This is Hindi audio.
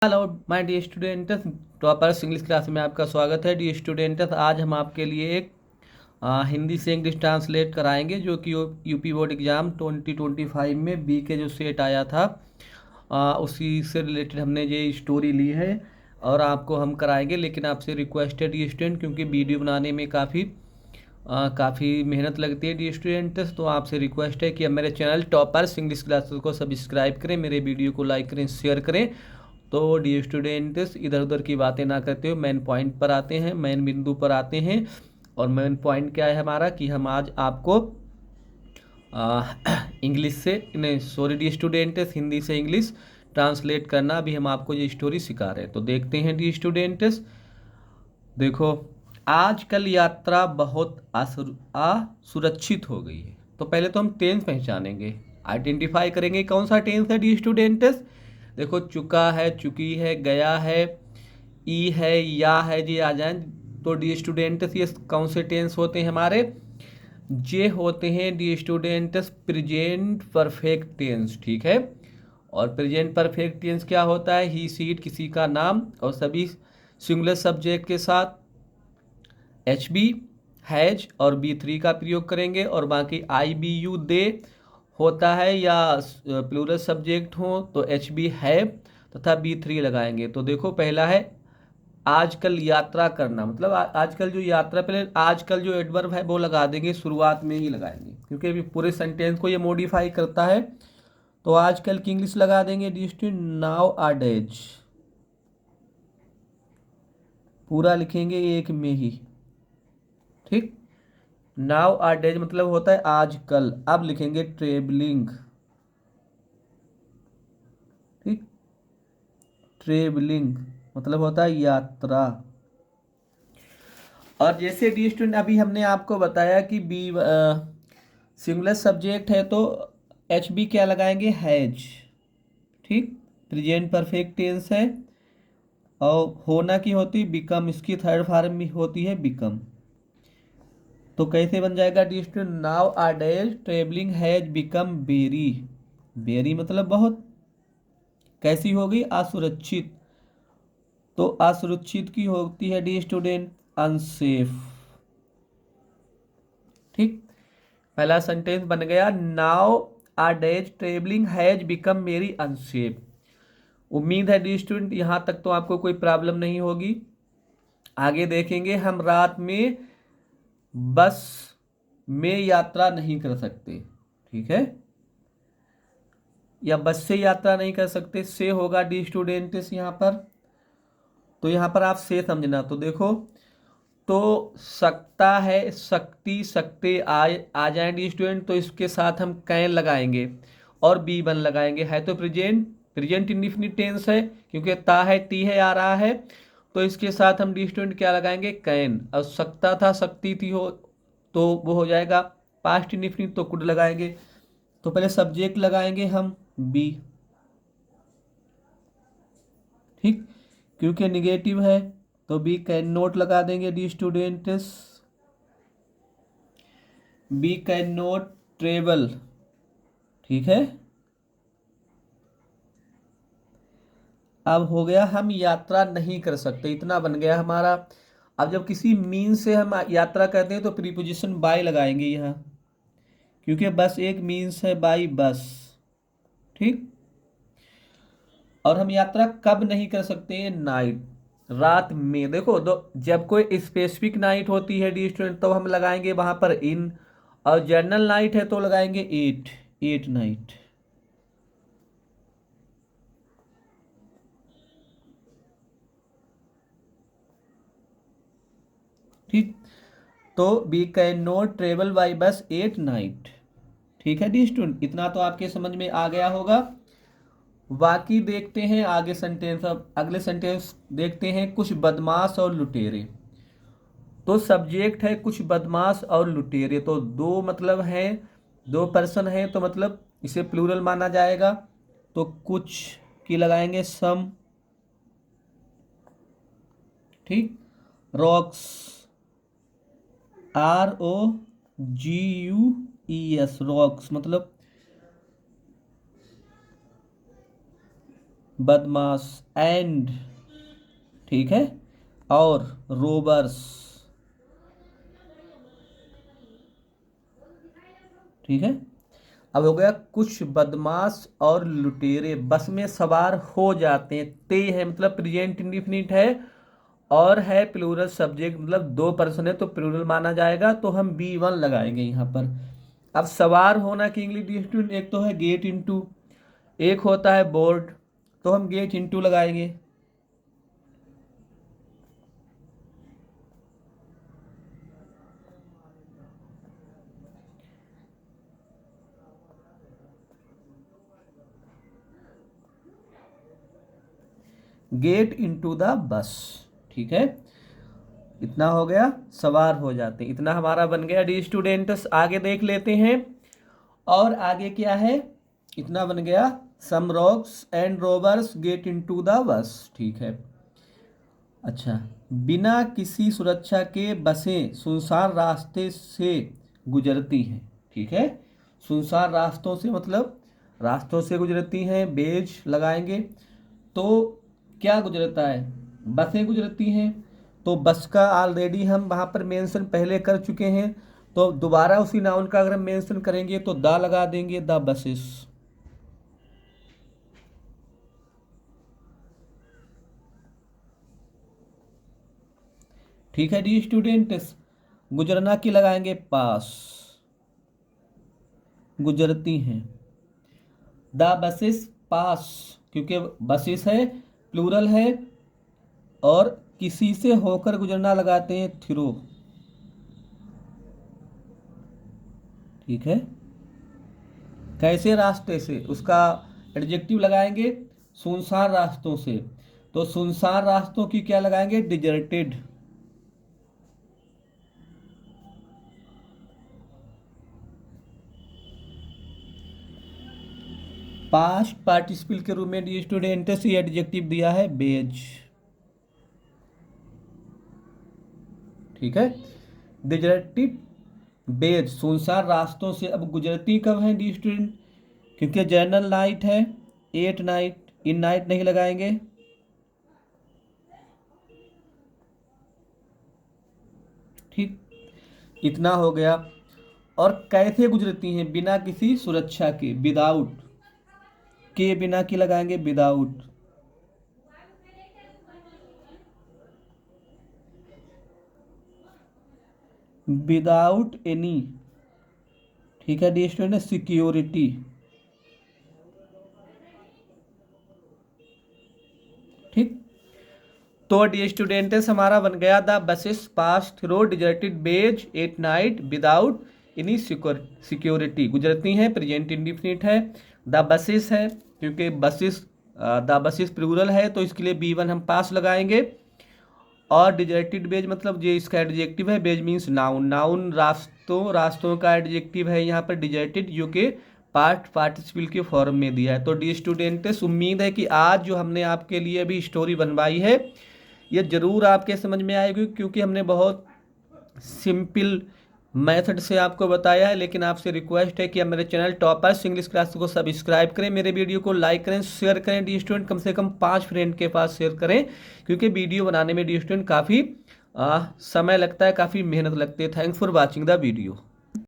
Hello my dear students, toppers English class में आपका स्वागत है। डियर स्टूडेंट्स, आज हम आपके लिए एक हिंदी से इंग्लिश ट्रांसलेट कराएंगे जो कि यूपी बोर्ड एग्ज़ाम 2025 में बी के जो सेट आया था उसी से रिलेटेड हमने ये स्टोरी ली है और आपको हम कराएंगे। लेकिन आपसे रिक्वेस्ट है डियर स्टूडेंट, क्योंकि वीडियो बनाने में काफ़ी मेहनत लगती है डियर स्टूडेंट्स, तो आपसे रिक्वेस्ट है कि अब मेरे चैनल टॉपर्स इंग्लिश क्लासेस को सब्सक्राइब करें, मेरे वीडियो को लाइक करें, शेयर करें। तो डियर स्टूडेंट्स, इधर उधर की बातें ना करते हुए मेन पॉइंट पर आते हैं, मेन बिंदु पर आते हैं। और मेन पॉइंट क्या है हमारा कि हम आज आपको इंग्लिश से नहीं, सॉरी डियर स्टूडेंट्स, हिंदी से इंग्लिश ट्रांसलेट करना भी हम आपको ये स्टोरी सिखा रहे हैं। तो देखते हैं डियर स्टूडेंट्स। देखो, आजकल यात्रा बहुत असुरक्षित हो गई है। तो पहले तो हम टेंस पहचानेंगे, आइडेंटिफाई करेंगे कौन सा टेंस है डियर स्टूडेंट्स। देखो, चुका है, चुकी है, गया है, ई है, या है, ये आ जाए। तो डियर स्टूडेंट्स, ये कौन से टेंस होते हैं हमारे? ये होते हैं dear students present perfect tense, ठीक है। और प्रेजेंट परफेक्ट टेंस क्या होता है? ही सी इट, किसी का नाम, और सभी सिंगुलर सब्जेक्ट के साथ एच बी, हैज और बी थ्री का प्रयोग करेंगे। और बाकी आई बी यू दे होता है, या प्लूरल सब्जेक्ट हो तो एच बी है तथा बी थ्री लगाएंगे। तो देखो, पहला है आजकल यात्रा करना, मतलब आजकल जो यात्रा, पहले आजकल जो एडवर्ब है वो लगा देंगे, शुरुआत में ही लगाएंगे क्योंकि अभी पूरे सेंटेंस को ये मॉडिफाई करता है। तो आजकल की इंग्लिश लगा देंगे डिस्ट्रिक्ट नाउ आ डेज, पूरा लिखेंगे एक में ही, ठीक। नाउ आ डेज मतलब होता है आजकल। अब लिखेंगे ट्रेवलिंग, ठीक। ट्रेवलिंग मतलब होता है यात्रा। और जैसे डी स्टूडेंट, अभी हमने आपको बताया कि बी सिंगुलर सब्जेक्ट है तो एच बी क्या लगाएंगे? हैज, ठीक। प्रेजेंट परफेक्ट टेंस है और होना की होती बिकम, इसकी थर्ड फॉर्म में होती है बिकम। तो कैसे बन जाएगा the student? Nowadays travelling has become very, very मतलब बहुत। कैसी होगी? असुरक्षित। तो असुरक्षित की होती है डी स्टूडेंट अनसेफ, ठीक। पहला सेंटेंस बन गया, nowadays travelling has become very unsafe. उम्मीद है डी स्टूडेंट यहाँ तक तो आपको कोई प्रॉब्लम नहीं होगी। आगे देखेंगे, हम रात में बस में यात्रा नहीं कर सकते, ठीक है। या बस से यात्रा नहीं कर सकते, से होगा डी स्टूडेंट्स यहाँ पर। तो यहाँ पर आप से समझना। तो देखो, तो सकता है, सकती, सकते आ जाएंगे स्टूडेंट, तो इसके साथ हम कैन लगाएंगे और बी वन लगाएंगे। है तो प्रेजेंट, प्रेजेंट इंडिफिनिट टेंस है क्योंकि ता है, ती है, आ रहा है। तो इसके साथ हम डी स्टूडेंट क्या लगाएंगे? कैन। और सकता था, सकती थी हो, तो वो हो जाएगा पास्ट इंडिफिनिट, तो कुड लगाएंगे। तो पहले सब्जेक्ट लगाएंगे हम बी, ठीक, क्योंकि निगेटिव है। तो बी कैन नोट लगा देंगे the students, we can not travel, ठीक है। अब हो गया हम यात्रा नहीं कर सकते, इतना बन गया हमारा। अब जब किसी मीन से हम यात्रा करते हैं तो प्रीपोजिशन बाय लगाएंगे यहाँ, क्योंकि बस एक मीन्स है, बाई बस, ठीक। और हम यात्रा कब नहीं कर सकते हैं? नाइट, रात में। देखो, जब कोई स्पेसिफिक नाइट होती है डी स्टूडेंट तो हम लगाएंगे वहां पर इन, और जनरल नाइट है तो लगाएंगे एट, एट नाइट, ठीक। तो we can not travel by bus at night, ठीक है डी स्टूडेंट, इतना तो आपके समझ में आ गया होगा। बाकी देखते हैं आगे सेंटेंस। अब अगले सेंटेंस देखते हैं, कुछ बदमाश और लुटेरे। तो सब्जेक्ट है कुछ बदमाश और लुटेरे, तो दो मतलब है, दो पर्सन है, तो मतलब इसे प्लूरल माना जाएगा। तो कुछ की लगाएंगे सम, ठीक। Rocks, R O ji you E S, rocks मतलब बदमाश एंड, ठीक है, और रोबर्स, ठीक है। अब हो गया कुछ बदमाश और लुटेरे बस में सवार हो जाते हैं। ते है मतलब प्रेजेंट इंडिफिनिट है, और है प्लूरल सब्जेक्ट मतलब दो पर्सन है तो प्लूरल माना जाएगा, तो हम B1 लगाएंगे यहाँ पर। अब सवार होना की इंग्लिश स्टूडेंट, एक तो है गेट इनटू, एक होता है बोर्ड, तो हम गेट इनटू लगाएंगे। गेट इनटू द बस, ठीक है। इतना हो गया, सवार हो जाते हैं, इतना हमारा बन गया डी स्टूडेंट्स। आगे देख लेते हैं, और आगे क्या है, इतना बन गया some rocks and robbers get into the bus, ठीक है। अच्छा, बिना किसी सुरक्षा के बसें सुनसान रास्ते से गुजरती हैं, ठीक है। सुनसान रास्तों से मतलब रास्तों से गुजरती हैं, बेज लगाएंगे। तो क्या गुजरता है, बसें गुजरती हैं, तो बस का ऑलरेडी हम वहाँ पर मेंशन पहले कर चुके हैं, तो दोबारा उसी नाउन का अगर हम मेंशन करेंगे तो द लगा देंगे, द बसेस, ठीक है डी स्टूडेंट्स। गुजरना की लगाएंगे पास, गुजरती हैं, द बसेस पास, क्योंकि बसेस है प्लूरल है, और किसी से होकर गुजरना लगाते हैं थ्रू, ठीक है। कैसे रास्ते से, उसका एडजेक्टिव लगाएंगे सुनसान रास्तों से, तो सुनसान रास्तों की क्या लगाएंगे, डिजर्टेड, पास्ट पार्टिसिपल के रूप में डी स्टूडेंट से एडजेक्टिव दिया है बेज, ठीक है। डिजर्टेड बेज, सुनसान रास्तों से। अब गुजरती कब है डी स्टूडेंट, क्योंकि जनरल नाइट है, एट नाइट, इन नाइट नहीं लगाएंगे, ठीक। इतना हो गया। और कैसे गुजरती हैं, बिना किसी सुरक्षा के, विदाउट, के बिना की लगाएंगे विदाउट, विदाउट एनी, ठीक है डी स्टूडेंट, सिक्योरिटी, ठीक। तो डी स्टूडेंट्स हमारा बन गया the buses pass through deserted ways at night without any security. गुजरती हैं प्रेजेंट इंडिफिनिट है, द बसेस है क्योंकि बसेस द बसेस प्लूरल है तो इसके लिए B1 हम पास लगाएंगे। और डिजर्टेड बेज मतलब जो इसका एडजेक्टिव है, बेज मीन्स नाउन, नाउन रास्तों का एडजेक्टिव है यहाँ पर डिजर्टेड, जो कि पार्टिसिपल के फॉर्म में दिया है। तो डी स्टूडेंट्स उम्मीद है कि आज जो हमने आपके लिए अभी स्टोरी बनवाई है ये ज़रूर आपके समझ में आएगी, क्योंकि हमने बहुत सिंपल मेथड से आपको बताया है। लेकिन आपसे रिक्वेस्ट है कि आप मेरे चैनल टॉपर्स इंग्लिश क्लास को सब्सक्राइब करें, मेरे वीडियो को लाइक करें, शेयर करें डी स्टूडेंट, कम से कम 5 फ्रेंड के पास शेयर करें, क्योंकि वीडियो बनाने में डी स्टूडेंट काफ़ी समय लगता है, काफ़ी मेहनत लगती है। Thanks for watching the video.